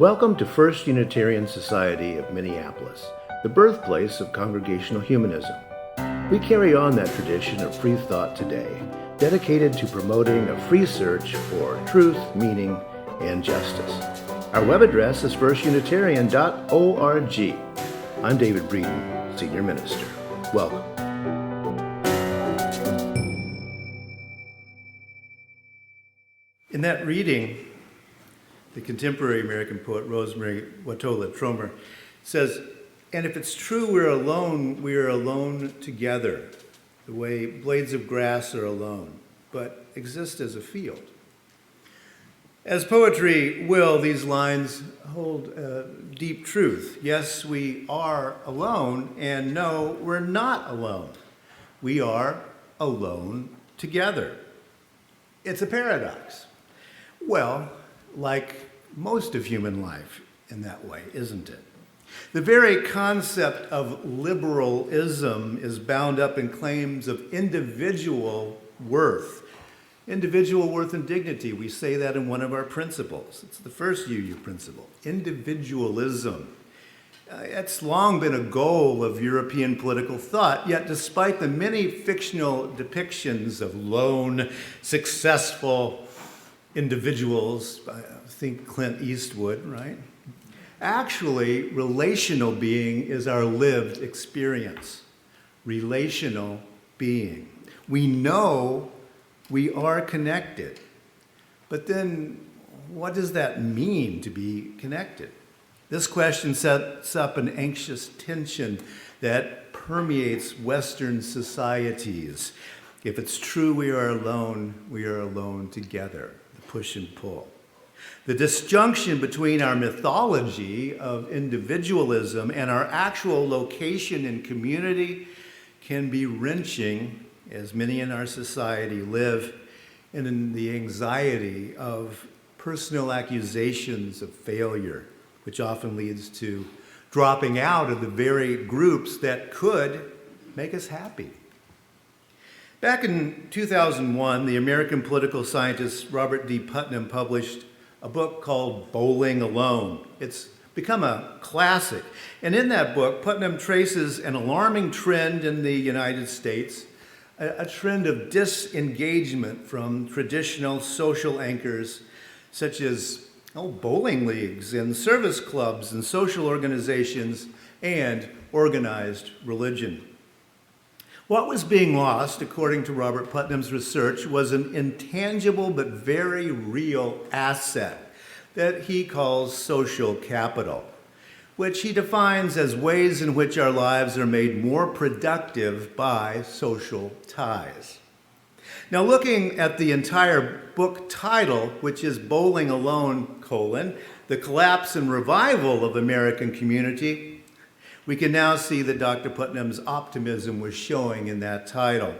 Welcome to First Unitarian Society of Minneapolis, the birthplace of Congregational Humanism. We carry on that tradition of free thought today, dedicated to promoting a free search for truth, meaning, and justice. Our web address is firstunitarian.org. I'm David Breeden, Senior Minister. Welcome. In that reading, the contemporary American poet Rosemary Watola Tromer says, "And if it's true we are alone together, the way blades of grass are alone, but exist as a field." As poetry will, these lines hold deep truth. Yes, we are alone, and no, we're not alone. We are alone together. It's a paradox. Well, like most of human life in that way, isn't it? The very concept of liberalism is bound up in claims of individual worth and dignity. We say that in one of our principles. It's the first UU principle, individualism. It's long been a goal of European political thought, yet despite the many fictional depictions of lone, successful individuals, think Clint Eastwood, right? Actually, relational being is our lived experience. Relational being. We know we are connected, but then what does that mean to be connected? This question sets up an anxious tension that permeates Western societies. If it's true we are alone together. Push and pull. The disjunction between our mythology of individualism and our actual location in community can be wrenching, as many in our society live in the anxiety of personal accusations of failure, which often leads to dropping out of the very groups that could make us happy. Back in 2001, the American political scientist Robert D. Putnam published a book called Bowling Alone. It's become a classic. And in that book, Putnam traces an alarming trend in the United States, a trend of disengagement from traditional social anchors such as bowling leagues and service clubs and social organizations and organized religion. What was being lost, according to Robert Putnam's research, was an intangible but very real asset that he calls social capital, which he defines as ways in which our lives are made more productive by social ties. Now, looking at the entire book title, which is Bowling Alone, The Collapse and Revival of American Community, we can now see that Dr. Putnam's optimism was showing in that title.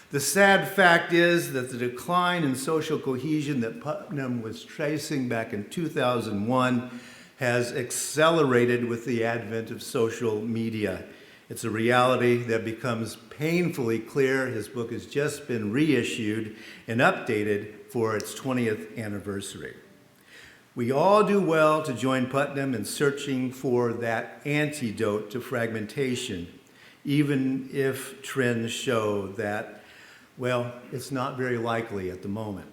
The sad fact is that the decline in social cohesion that Putnam was tracing back in 2001 has accelerated with the advent of social media. It's a reality that becomes painfully clear. His book has just been reissued and updated for its 20th anniversary. We all do well to join Putnam in searching for that antidote to fragmentation, even if trends show that, it's not very likely at the moment.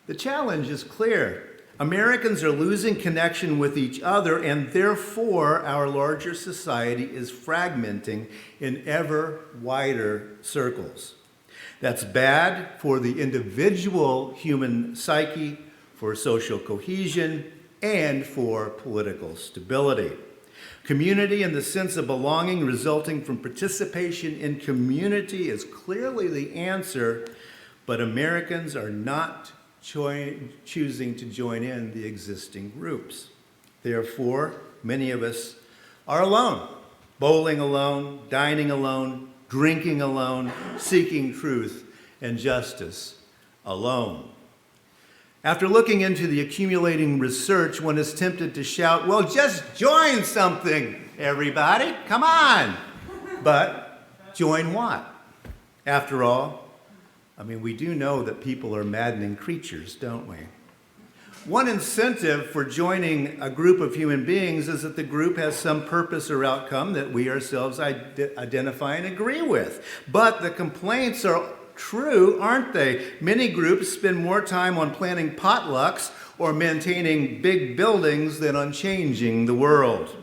The challenge is clear. Americans are losing connection with each other, and therefore our larger society is fragmenting in ever wider circles. That's bad for the individual human psyche, for social cohesion, and for political stability. Community and the sense of belonging resulting from participation in community is clearly the answer, but Americans are not choosing to join in the existing groups. Therefore, many of us are alone, bowling alone, dining alone, drinking alone, seeking truth and justice alone. After looking into the accumulating research, one is tempted to shout, just join something, everybody, come on. But join what? After all, we do know that people are maddening creatures, don't we? One incentive for joining a group of human beings is that the group has some purpose or outcome that we ourselves identify and agree with. But the complaints are true, aren't they? Many groups spend more time on planning potlucks or maintaining big buildings than on changing the world.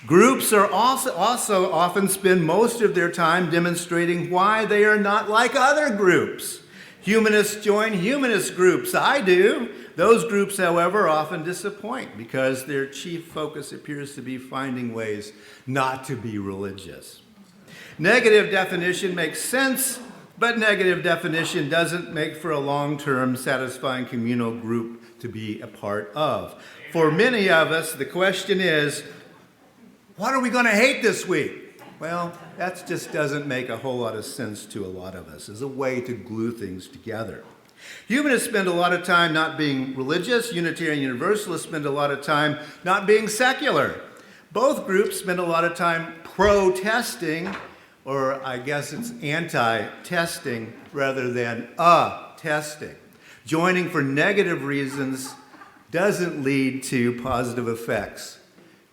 Groups are also often spend most of their time demonstrating why they are not like other groups. Humanists join humanist groups. I do. Those groups, however, often disappoint because their chief focus appears to be finding ways not to be religious. Negative definition makes sense, but negative definition doesn't make for a long-term satisfying communal group to be a part of. For many of us, the question is, what are we going to hate this week? Well, that just doesn't make a whole lot of sense to a lot of us as a way to glue things together. Humanists spend a lot of time not being religious. Unitarian Universalists spend a lot of time not being secular. Both groups spend a lot of time protesting, or I guess it's anti-testing rather than testing. Joining for negative reasons doesn't lead to positive effects.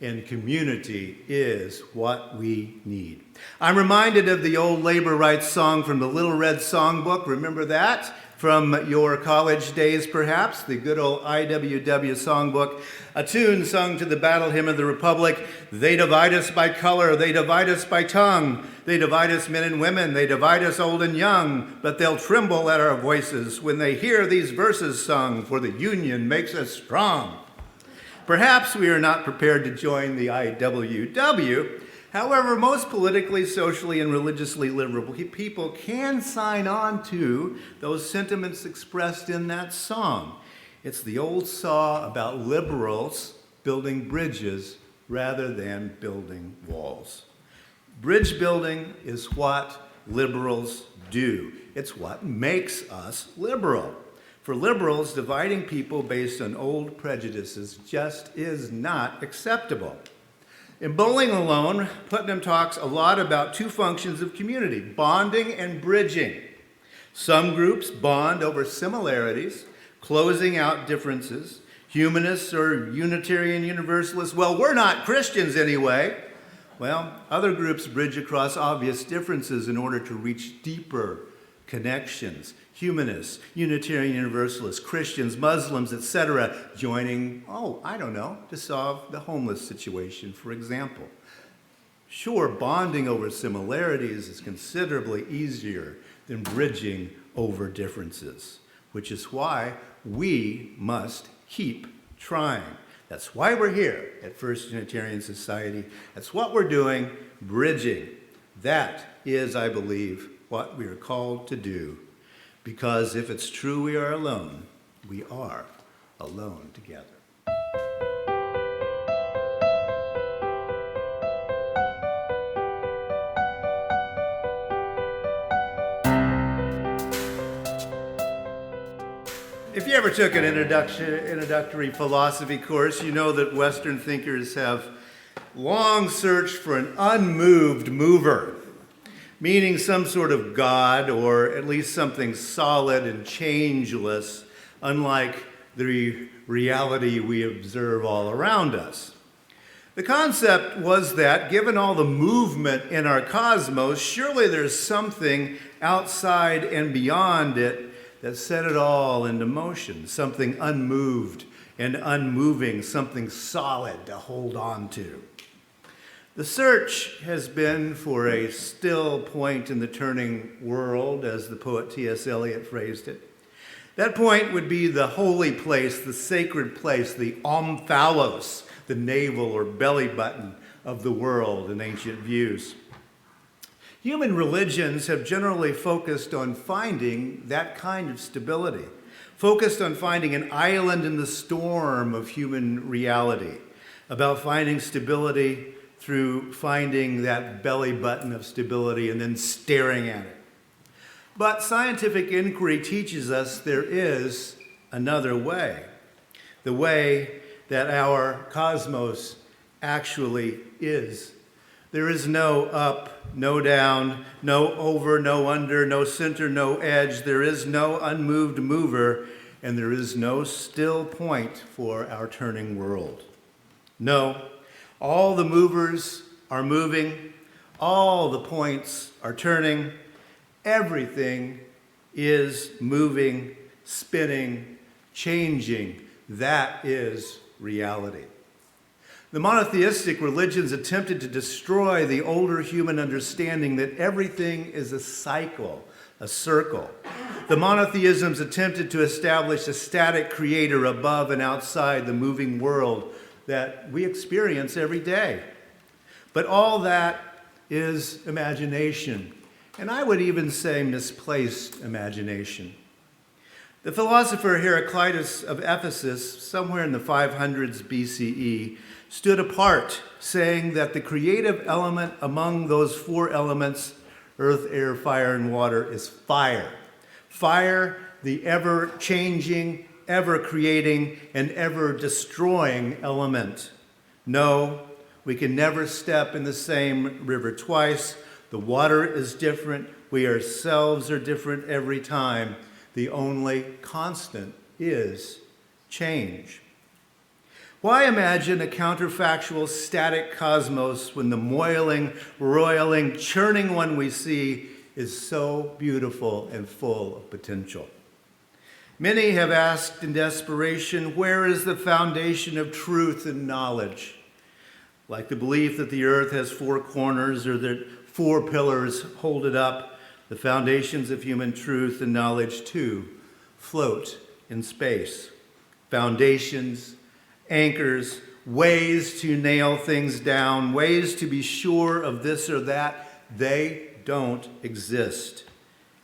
And community is what we need. I'm reminded of the old labor rights song from the Little Red Songbook. Remember that? From your college days, perhaps? The good old IWW songbook. A tune sung to the Battle Hymn of the Republic. They divide us by color. They divide us by tongue. They divide us men and women. They divide us old and young. But they'll tremble at our voices when they hear these verses sung, for the union makes us strong. Perhaps we are not prepared to join the IWW. However, most politically, socially, and religiously liberal people can sign on to those sentiments expressed in that song. It's the old saw about liberals building bridges rather than building walls. Bridge building is what liberals do. It's what makes us liberal. For liberals, dividing people based on old prejudices just is not acceptable. In Bowling Alone, Putnam talks a lot about two functions of community, bonding and bridging. Some groups bond over similarities, closing out differences. Humanists or Unitarian Universalists, well, we're not Christians anyway. Well, other groups bridge across obvious differences in order to reach deeper connections. Humanists, Unitarian Universalists, Christians, Muslims, etc., joining, to solve the homeless situation, for example. Sure, bonding over similarities is considerably easier than bridging over differences, which is why we must keep trying. That's why we're here at First Unitarian Society. That's what we're doing, bridging. That is, I believe, what we are called to do. Because if it's true we are alone, we are alone together. If you ever took an introductory philosophy course, you know that Western thinkers have long searched for an unmoved mover, meaning some sort of God or at least something solid and changeless, unlike the reality we observe all around us. The concept was that, given all the movement in our cosmos, surely there's something outside and beyond it that set it all into motion, something unmoved and unmoving, something solid to hold on to. The search has been for a still point in the turning world, as the poet T.S. Eliot phrased it. That point would be the holy place, the sacred place, the omphalos, the navel or belly button of the world in ancient views. Human religions have generally focused on finding that kind of stability, focused on finding an island in the storm of human reality, about finding stability through finding that belly button of stability and then staring at it. But scientific inquiry teaches us there is another way, the way that our cosmos actually is. There is no up, no down, no over, no under, no center, no edge. There is no unmoved mover. and there is no still point for our turning world. No, all the movers are moving, all the points are turning, everything is moving, spinning, changing. That is reality. The monotheistic religions attempted to destroy the older human understanding that everything is a cycle, a circle. The monotheisms attempted to establish a static creator above and outside the moving world that we experience every day. But all that is imagination, and I would even say misplaced imagination. The philosopher Heraclitus of Ephesus, somewhere in the 500s BCE, stood apart, saying that the creative element among those four elements, earth, air, fire, and water, is fire. Fire, the ever-changing, ever-creating, and ever-destroying element. No, we can never step in the same river twice. The water is different. We ourselves are different every time. The only constant is change. Why imagine a counterfactual, static cosmos when the moiling, roiling, churning one we see is so beautiful and full of potential? Many have asked in desperation, where is the foundation of truth and knowledge? Like the belief that the earth has four corners or that four pillars hold it up, the foundations of human truth and knowledge, too, float in space. Foundations, anchors, ways to nail things down, ways to be sure of this or that, they don't exist.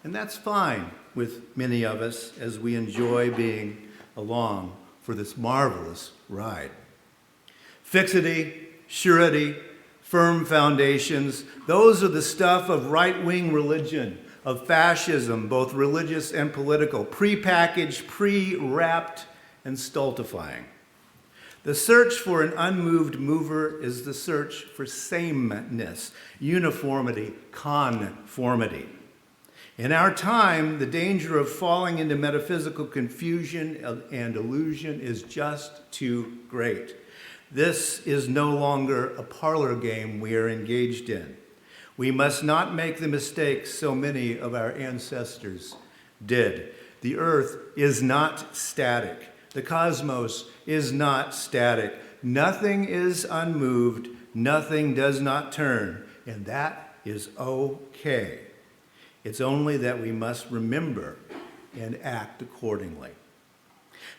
And that's fine with many of us as we enjoy being along for this marvelous ride. Fixity, surety, firm foundations, those are the stuff of right-wing religion, of fascism, both religious and political, pre-packaged, pre-wrapped, and stultifying. The search for an unmoved mover is the search for sameness, uniformity, conformity. In our time, the danger of falling into metaphysical confusion and illusion is just too great. This is no longer a parlor game we are engaged in. We must not make the mistakes so many of our ancestors did. The earth is not static. The cosmos is not static. Nothing is unmoved. Nothing does not turn. And that is okay. It's only that we must remember and act accordingly.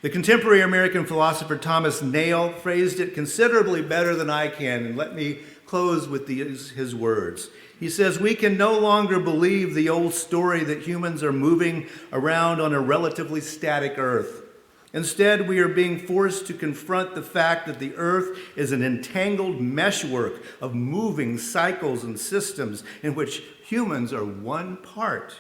The contemporary American philosopher Thomas Nail phrased it considerably better than I can, and let me close with his words. He says, we can no longer believe the old story that humans are moving around on a relatively static earth. Instead, we are being forced to confront the fact that the earth is an entangled meshwork of moving cycles and systems in which humans are one part.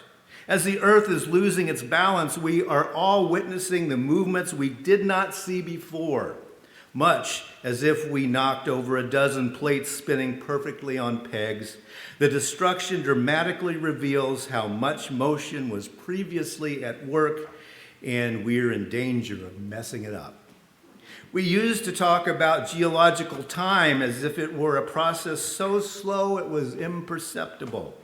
As the earth is losing its balance, we are all witnessing the movements we did not see before, much as if we knocked over a dozen plates spinning perfectly on pegs. The destruction dramatically reveals how much motion was previously at work, and we're in danger of messing it up. We used to talk about geological time as if it were a process so slow it was imperceptible.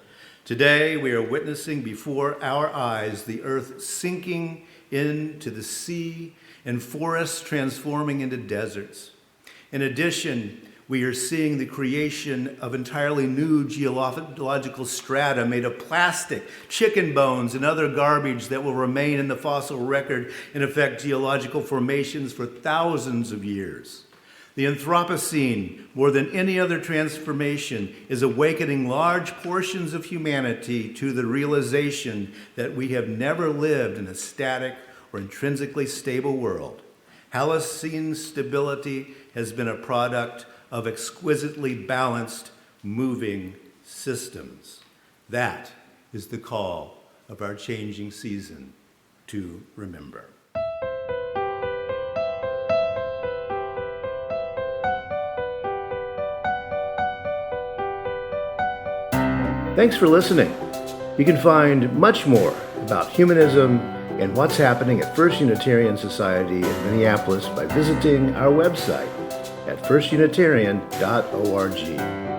Today, we are witnessing before our eyes the earth sinking into the sea and forests transforming into deserts. In addition, we are seeing the creation of entirely new geological strata made of plastic, chicken bones, and other garbage that will remain in the fossil record and affect geological formations for thousands of years. The Anthropocene, more than any other transformation, is awakening large portions of humanity to the realization that we have never lived in a static or intrinsically stable world. Holocene stability has been a product of exquisitely balanced, moving systems. That is the call of our changing season to remember. Thanks for listening. You can find much more about humanism and what's happening at First Unitarian Society in Minneapolis by visiting our website at firstunitarian.org.